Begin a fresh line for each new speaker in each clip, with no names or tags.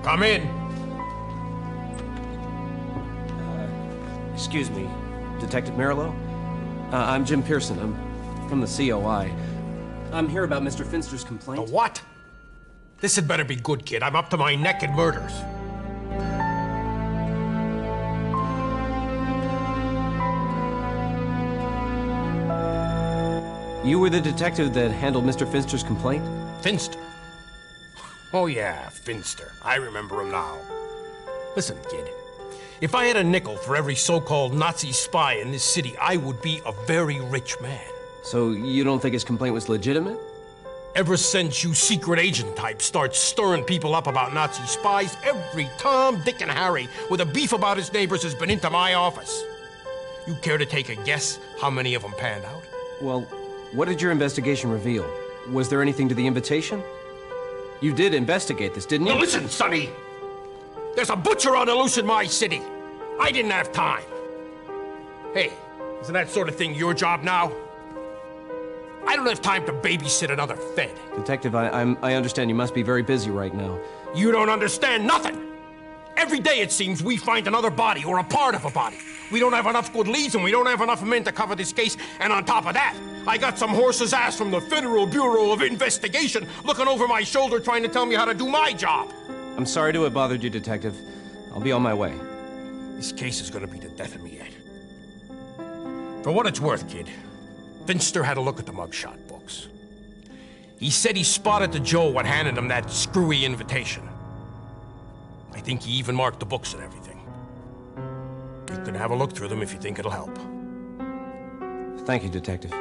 Come in.
Excuse me, Detective Merillo? I'm Jim Pearson. I'm from the COI. I'm here about Mr. Finster's complaint.
The what? This had better be good, kid. I'm up to my neck in murders.
You were the detective that handled Mr. Finster's complaint?
Finster? Oh yeah, Finster. I remember him now. Listen, kid. If I had a nickel for every so-called Nazi spy in this city, I would be a very rich man.
So you don't think his complaint was legitimate?
Ever since you secret agent types start stirring people up about Nazi spies, every Tom, Dick, and Harry with a beef about his neighbors has been into my office. You care to take a guess how many of them panned out?
Well, what did your investigation reveal? Was there anything to the invitation? You did investigate this, didn't you?
Now listen, Sonny! There's a butcher on the loose in my city. I didn't have time. Hey, isn't that sort of thing your job now? I don't have time to babysit another Fed.
Detective, I understand you must be very busy right now.
You don't understand nothing. Every day, it seems, we find another body or a part of a body. We don't have enough good leads and we don't have enough men to cover this case. And on top of that, I got some horse's ass from the Federal Bureau of Investigation looking over my shoulder trying to tell me how to do my job.
I'm sorry to have bothered you, Detective. I'll be on my way.
This case is gonna be the death of me yet. For what it's worth, kid, Finster had a look at the mugshot books. He said he spotted the Joe what handed him that screwy invitation. I think he even marked the books and everything. You can have a look through them if you think it'll help.
Thank you, Detective.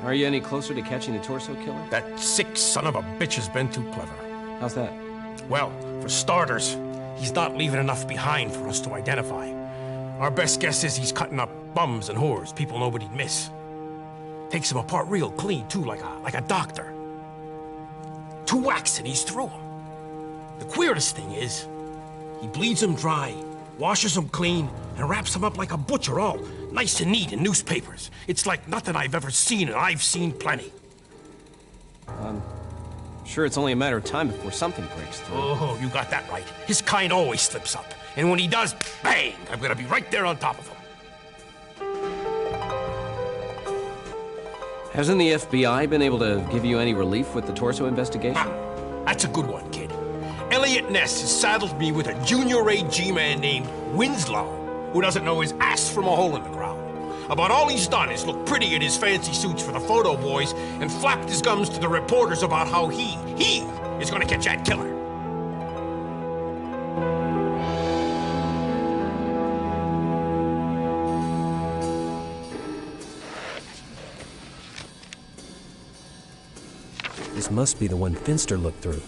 Are you any closer to catching the torso killer?
That sick son of a bitch has been too clever.
How's that?
Well, for starters, he's not leaving enough behind for us to identify. Our best guess is he's cutting up bums and whores, people nobody'd miss. Takes them apart real clean, too, like a doctor. 2 whacks and he's through them. The queerest thing is, he bleeds them dry, washes them clean, and wraps them up like a butcher, all nice and neat in newspapers. It's like nothing I've ever seen, and I've seen plenty.
I'm sure it's only a matter of time before something breaks through.
Oh, you got that right. His kind always slips up. And when he does, bang! I'm gonna be right there on top of him.
Hasn't the FBI been able to give you any relief with the torso investigation?
Ah, that's a good one, kid. Elliot Ness has saddled me with a junior AG man named Winslow, who doesn't know his ass from a hole in the ground. About all he's done is look pretty in his fancy suits for the photo boys and flapped his gums to the reporters about how he is gonna catch that killer.
This must be the one Finster looked through.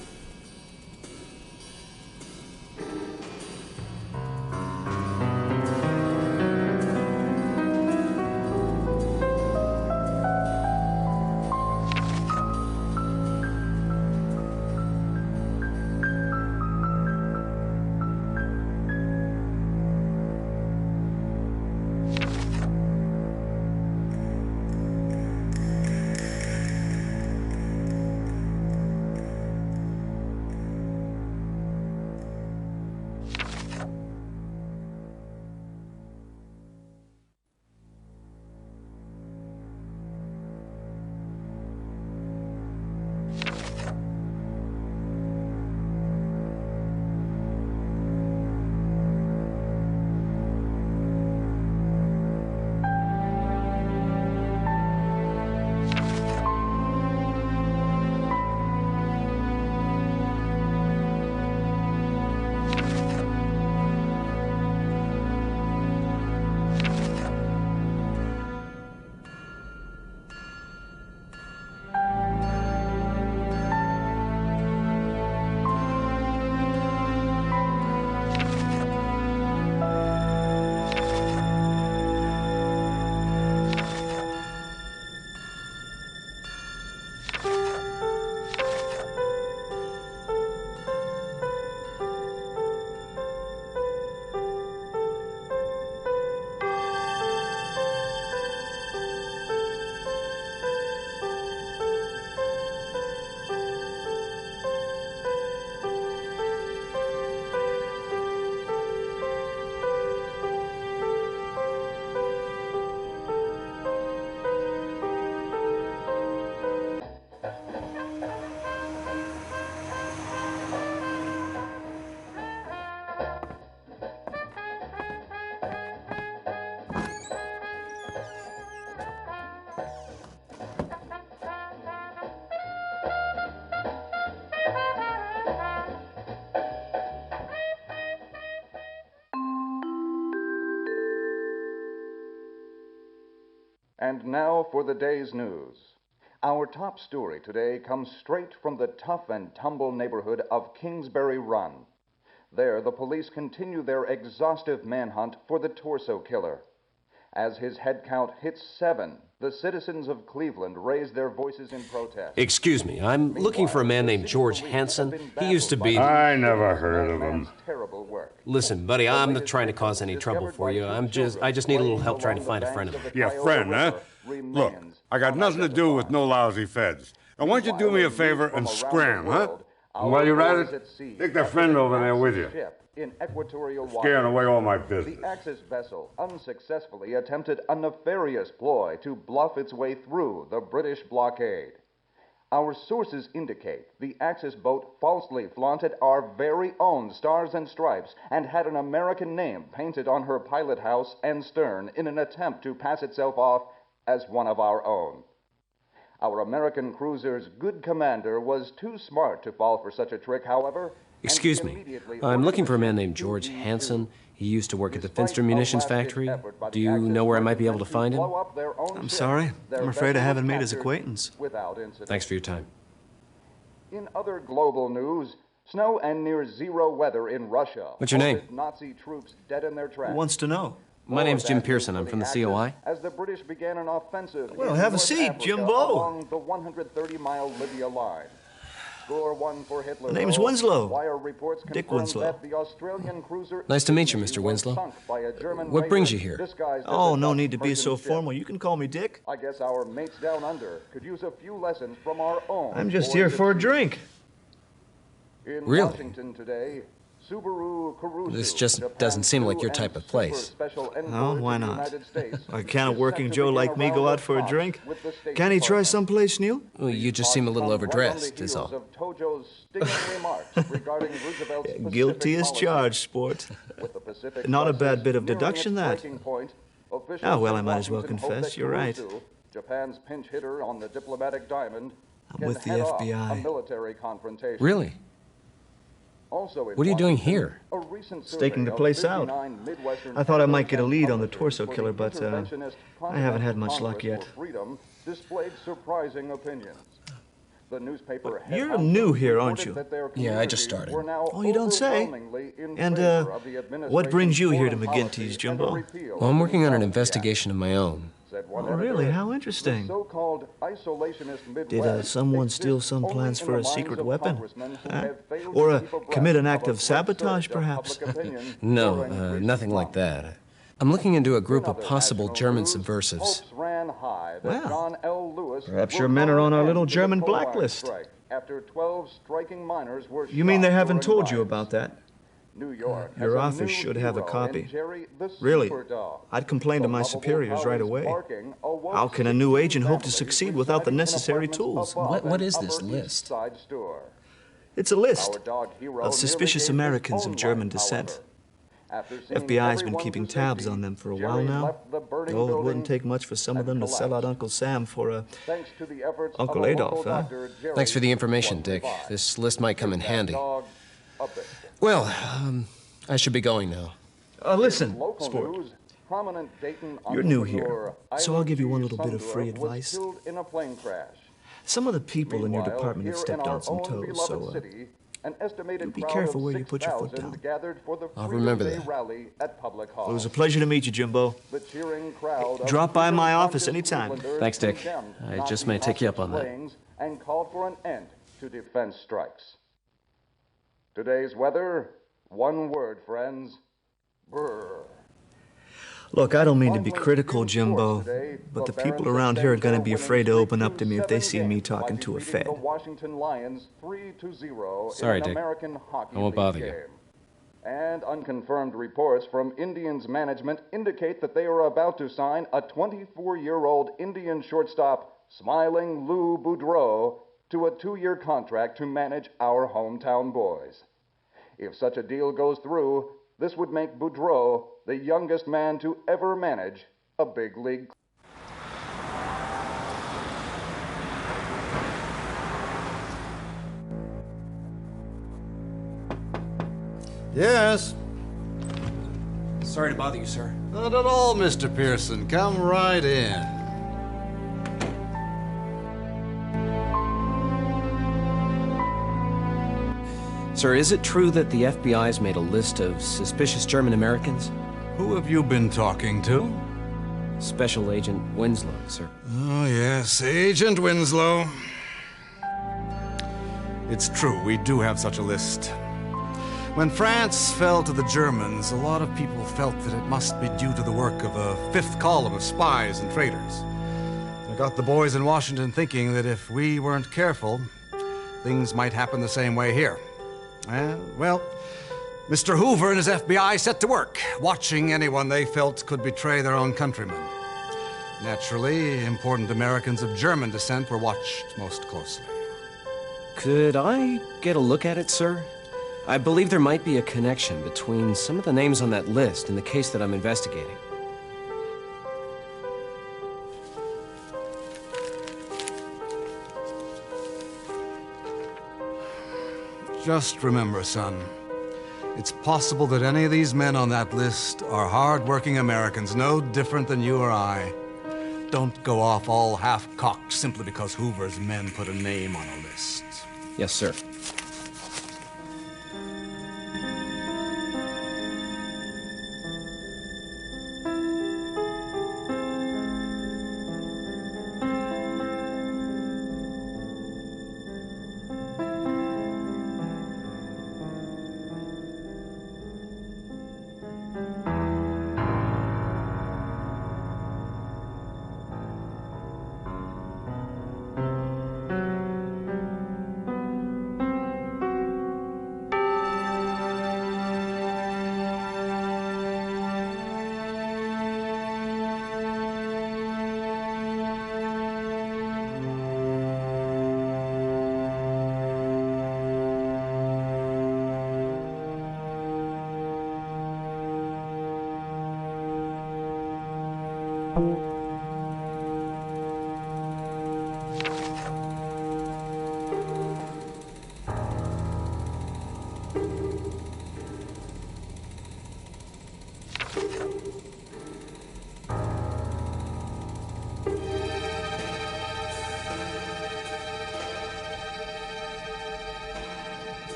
And now for the day's news. Our top story today comes straight from the tough and tumble neighborhood of Kingsbury Run. There, the police continue their exhaustive manhunt for the torso killer. As his head count hits 7, the citizens of Cleveland raise their voices in protest.
Excuse me, I'm looking for a man named George Hanson. He used to be...
I never heard of him.
Listen, buddy, I'm not trying to cause any trouble for you. I just need a little help trying to find a friend of mine.
Your friend, huh? Look, I got nothing to do with no lousy feds. Now, why don't you do me a favor and scram, huh? And while you're at it, take that friend over there with you. Scaring away all my business.
The Axis vessel unsuccessfully attempted a nefarious ploy to bluff its way through the British blockade. Our sources indicate the Axis boat falsely flaunted our very own stars and stripes and had an American name painted on her pilot house and stern in an attempt to pass itself off as one of our own. Our American cruiser's good commander was too smart to fall for such a trick, however.
Excuse me, I'm looking for a man named George Hanson. He used to work at the Finster Munitions Factory. Do you know where I might be able to find him?
I'm sorry. I'm afraid I haven't made his acquaintance.
Thanks for your time.
In other global news, snow and near-zero weather in Russia.
What's your name?
Nazi troops dead in their tracks.
Who wants to know?
My name's Jim Pearson. I'm from the COI.
As the British began an offensive.
Well, have a seat, Jimbo.
Along the 130-mile Libya line. Score one for Hitler.
My name's Winslow.
Wire reports
Dick
confirm
Winslow.
that the Australian cruiser
Nice to meet you,
was
Mr. Winslow.
sunk by a German
What brings you
raider
here?
disguised as
Oh,
a
no
Dutch
need to be so
merchant ship.
formal. You can call me Dick.
I guess our mates down under could use a few lessons from our own.
I'm just
boys
here
at
for a
sea.
drink.
In
Really?
Washington today, Subaru Caruso,
This just
Japan's
doesn't seem like your
new
type
and
of place.
super special
Oh,
envoy
why
to the
not?
United States
Can't a
is
working
set to
Joe
begin
like me
round
go out
of
for a
talks
drink?
with the State
Can he try
Department.
someplace new?
Well, you just seem a little
Talks come
overdressed,
right on
is
the
all.
heels of Tojo's stinging remarks regarding Roosevelt's Pacific
Guilty as
policy.
charged, sport.
With the Pacific
Not a
crisis
bad bit of
nearing
deduction,
its
that.
breaking point, officials
Oh, well, I
in
might as well
Washington hope
confess,
that
you're right.
Caruso, Japan's pinch hitter on the diplomatic diamond,
I'm
can
with the
head off
FBI.
a military confrontation.
Really?
Also in
What are you doing
Washington,
here?
a recent
Staking
survey
the
of
place out.
59 Midwestern
I thought I might get a
and
lead on the
publishers
torso
for
killer,
the
but
interventionist
I haven't had much
Continental
luck yet.
Congress for Freedom displayed surprising opinions. The newspaper
you're
Head
new
House
here, aren't
reported
you?
that their
Yeah, I just
communities
started.
were now
Oh, you don't say.
overwhelmingly in
And,
favor of the
what brings you here to
administration's
McGinty's,
foreign policy and the
Jimbo?
repeal
Well, I'm
of
working on an
the
investigation of my own.
said one
Oh, really?
editor.
How
The
interesting.
so-called isolationist Midwest
Did someone steal
exists
some
only
plans
in
for
the
a
minds
secret
of
weapon?
congressmen who
Huh?
have failed
Or
to keep abreast
commit an act
a
of
great
sabotage,
surge of
perhaps?
public opinion
No,
during recent
nothing like
months.
that. I'm looking into a group
In
of
other
possible
national
German
news,
subversives.
hopes ran high that
Well,
John L. Lewis
perhaps
will
your men are
call
on our
an
little
end to the
German
coal mine
blacklist.
strike after 12 striking miners were
You mean
shot
they haven't
during
told you
riots.
about that?
New York
Your
has a
office
new
should have a
hero
copy.
in Jerry the
Really?
Superdog.
I'd complain to
The
my
lovable
superiors right
collies
away.
barking awoke
How can a new
16
agent hope to
families
succeed without the
residing in
necessary
apartments
tools?
above
What
an
is this
Upper
list?
East Side store.
It's a list
Our dog hero
of suspicious
nearly gave his
Americans
own
of German
life,
descent.
however. After seeing
FBI's been
everyone
keeping
to
tabs
safety,
on them for a
Jerry
while now.
left the burning
Oh, it
building
wouldn't take much for some of
and
them to sell out
collapsed.
Uncle Sam for a...
Thanks to the efforts
Uncle
of a
Adolf,
local
huh?
doctor, Jerry
Thanks for the information,
was
Dick.
revived.
This list might come in
That
handy.
dog a biscuit.
Well, I should be going now.
Listen,
Local
sport.
news, prominent Dayton
You're new
entrepreneur
here, so I'll give you one
Isaac
little bit of
Sundberg
free
was
advice.
killed in a plane crash.
Some of the people in your
Meanwhile,
department have
here
stepped
in our
on some
own
toes,
beloved
so
city, an estimated
you be
crowd
careful
of
where you put your foot
6,000
down.
gathered for the
I'll
Freedom
remember
Day
that.
rally at Public Hall.
it was a pleasure to meet you, Jimbo.
The cheering crowd of
Drop by my office
freedom-conscious
anytime.
Clevelanders
Thanks, Dick.
condemned
I
Nazi
just may take you up on that.
slayings and called for an end to defense strikes. Today's weather, one word, friends. Brr.
Look, I don't mean to be critical, Jimbo, but the people around here are going to be afraid to open up to me if they see me talking to a Fed.
The Washington Lions 3-0
Sorry,
in an
Dick.
American Hockey
I won't
League
bother you.
game. And unconfirmed reports from Indians management indicate that they are about to sign a 24-year-old Indian shortstop, Smiling Lou Boudreau, to a 2-year contract to manage our hometown boys. If such a deal goes through, this would make Boudreau the youngest man to ever manage a big league.
Yes?
Sorry to bother you, sir.
Not at all, Mr. Pearson. Come right in.
Sir, is it true that the FBI's made a list of suspicious German Americans?
Who have you been talking to?
Special Agent Winslow, sir.
Oh, yes, Agent Winslow. It's true, we do have such a list. When France fell to the Germans, a lot of people felt that it must be due to the work of a fifth column of spies and traitors. It got the boys in Washington thinking that if we weren't careful, things might happen the same way here. Well, Mr. Hoover and his FBI set to work, watching anyone they felt could betray their own countrymen. Naturally, important Americans of German descent were watched most closely.
Could I get a look at it, sir? I believe there might be a connection between some of the names on that list and the case that I'm investigating.
Just remember, son, it's possible that any of these men on that list are hard-working Americans, no different than you or I. Don't go off all half-cocked simply because Hoover's men put a name on a list.
Yes, sir.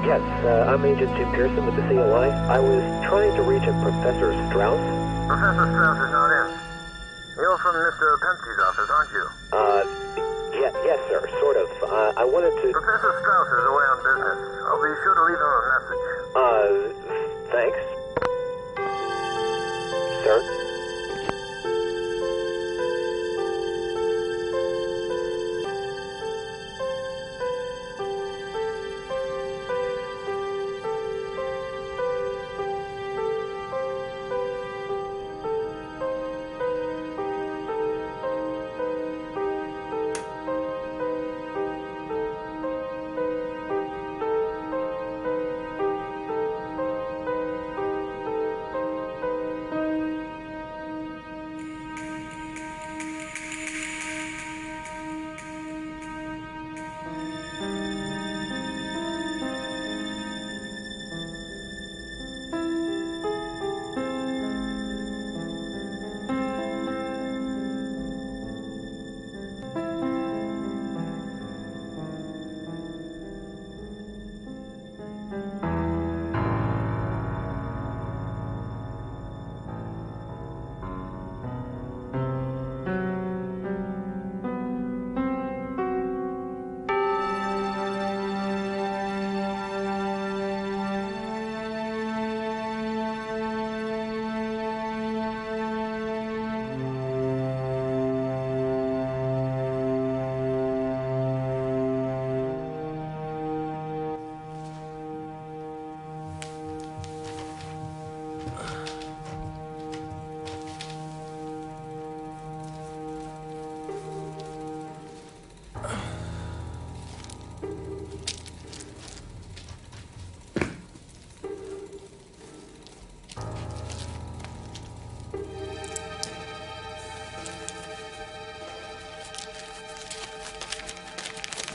Yes, I'm Agent Jim Pearson with the COI. I was trying to reach a Professor Strauss.
Professor Strauss is not in. You're from Mr. Penske's office, aren't you?
Yes, sir, sort of. I wanted to...
Professor Strauss is away on business. I'll be sure to leave him a message.
Thanks. Sir?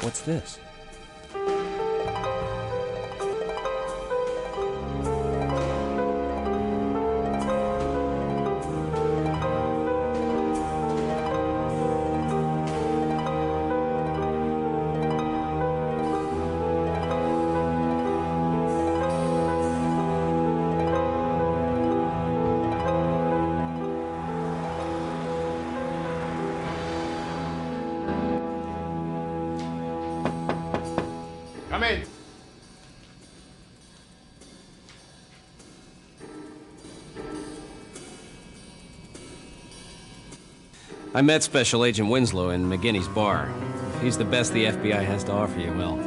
What's this?
Come in.
I met Special Agent Winslow in McGinney's bar. If he's the best the FBI has to offer you, well,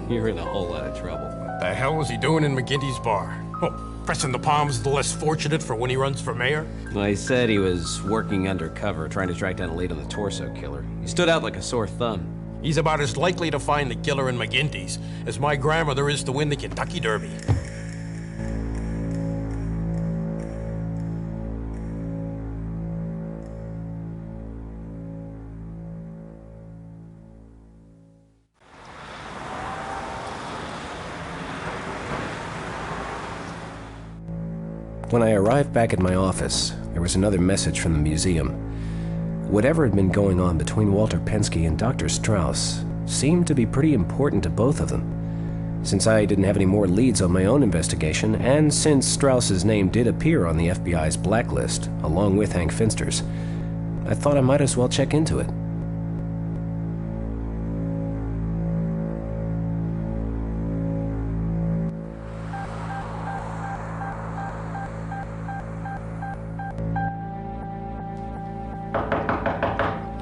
you're in a whole lot of trouble.
What the hell was he doing in McGinty's bar? Oh, pressing the palms of the less fortunate for when he runs for mayor?
Well, he said he was working undercover, trying to track down a lead on the torso killer. He stood out like a sore thumb.
He's about as likely to find the killer in McGinty's as my grandmother is to win the Kentucky Derby.
When I arrived back at my office, there was another message from the museum. Whatever had been going on between Walter Penske and Dr. Strauss seemed to be pretty important to both of them. Since I didn't have any more leads on my own investigation, and since Strauss's name did appear on the FBI's blacklist, along with Hank Finster's, I thought I might as well check into it.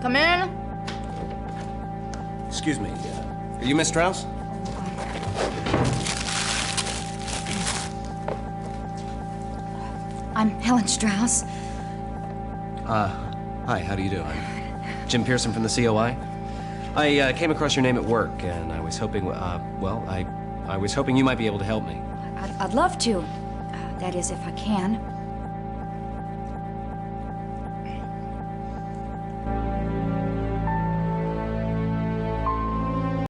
Come in.
Excuse me, are you Miss Strauss?
I'm Helen Strauss.
Hi, how do you do? I'm Jim Pearson from the COI. I came across your name at work, and I was hoping, I was hoping you might be able to help me.
I'd love to. That is, if I can.